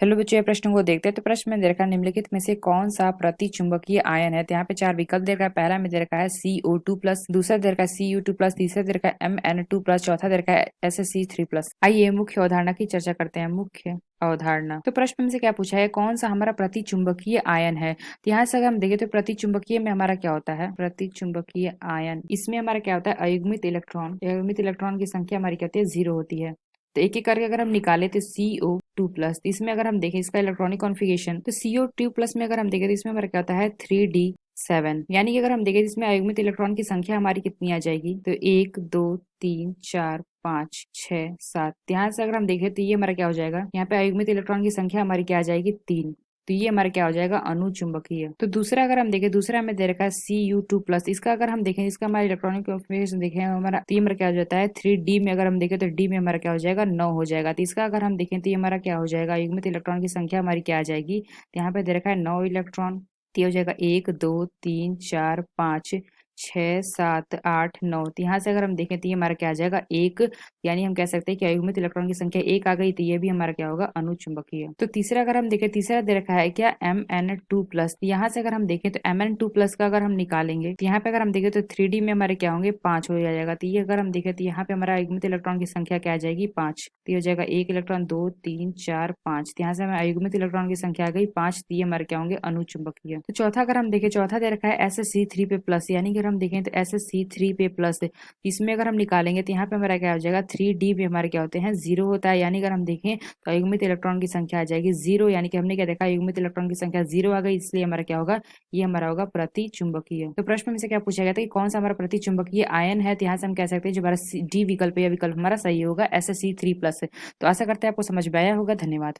चलो बच्चों, ये प्रश्न को देखते हैं। तो प्रश्न में दे रखा है निम्नलिखित में से कौन सा प्रतिचुंबकीय आयन है। तो यहाँ पे चार विकल्प दे रखा है। पहला में दे रखा है CO2+, दूसरा दे रखा है Cu2+, तीसरा दे रखा है Mn2+, चौथा दे रखा है SSC3+। आइए मुख्य अवधारणा की चर्चा करते हैं। मुख्य अवधारणा। तो प्रश्न में से क्या पूछा है, कौन सा हमारा प्रतिचुंबकीय आयन है। तो यहाँ से अगर हम देखें तो प्रतिचुंबकीय में हमारा क्या होता है, प्रतिचुंबकीय आयन, इसमें हमारा क्या होता है, अयुग्मित इलेक्ट्रॉन। अयुग्मित इलेक्ट्रॉन की संख्या हमारी क्या होती है, 0 होती है। तो एक एक करके अगर हम निकाले तो CO2+, इसमें अगर हम देखें इसका इलेक्ट्रॉनिक कॉन्फ़िगरेशन, तो CO2+ में अगर हम देखें तो इसमें हमारा क्या होता है 3D7। यानी कि अगर हम देखें इसमें अयुग्मित इलेक्ट्रॉन की संख्या हमारी कितनी आ जाएगी, तो 1 2 3 4 5 6 7। ध्यान से अगर हम देखें तो ये हमारा क्या हो जाएगा, यहाँ पे अयुग्मित इलेक्ट्रॉन की संख्या हमारी क्या आ जाएगी, 3। तो ये हमारा क्या हो जाएगा, अनुचुंबकीय। तो दूसरा अगर हम देखें, दूसरा हमें दे रखा है Cu2+, इसका अगर हम देखें, इसका हमारा इलेक्ट्रॉनिक कॉन्फ़िगरेशन देखें हमारा, तो ये हमारा क्या हो जाता है 3D में। अगर हम देखें तो D में हमारा क्या हो जाएगा, 9 हो जाएगा। तो इसका अगर हम देखें तो ये हमारा क्या हो जाएगा, युग्मित इलेक्ट्रॉन की संख्या हमारी क्या आ जाएगी, तो यहाँ पे दे रखा है 9 इलेक्ट्रॉन। तो ये हो जाएगा 1 2 3 4 5 6 7 8 9। तो यहाँ से अगर हम देखें तो ये हमारा क्या आ जाएगा, 1। यानी हम कह सकते हैं कि अयुग्मित इलेक्ट्रॉन की संख्या 1 आ गई, तो ये भी हमारा क्या होगा, अनुचुंबकीय। तो तीसरा अगर हम देखें, तीसरा दे रखा है क्या, Mn2+। यहाँ से अगर हम देखें तो Mn2+ का अगर हम निकालेंगे, तो यहाँ पे अगर हम देखें तो 3D में हमारे क्या होंगे, 5 हो जाएगा। तो ये अगर हम देखें तो यहाँ पे हमारा अयुग्मित इलेक्ट्रॉन की संख्या क्या आ जाएगी, 5। तो ये हो जाएगा 1 इलेक्ट्रॉन 2 3 4 5। यहाँ से हमें अयुग्मित इलेक्ट्रॉन की संख्या आ गई 5। तो ये हमारे क्या होंगे, अनुचुंबकीय। तो चौथा अगर हम देखें, चौथा दे रखा है SSC3 पे प्लस। यानी कि अगर हम देखें तो SSC3 पे प्लस, इसमें अगर हम निकालेंगे तो यहाँ पे हमारा क्या हो जाएगा, 3D पे हमारे क्या होते हैं, 0 होता है। यानी अगर हम देखें तो अयुग्मित इलेक्ट्रॉन की संख्या आ जाएगी 0। यानी कि हमने क्या देखा, अयुग्मित इलेक्ट्रॉन की संख्या 0 आ गई, इसलिए हमारा क्या होगा, ये हमारा होगा प्रतिचुंबकीय। तो प्रश्न में से क्या पूछा गया था कि कौन सा हमारा प्रतिचुंबकीय आयन है। तो यहाँ से हम कह सकते हैं जो हमारा D विकल्प है, यह विकल्प हमारा सही होगा, SSC3+। तो आशा करते हैं आपको समझ में आया होगा। धन्यवाद।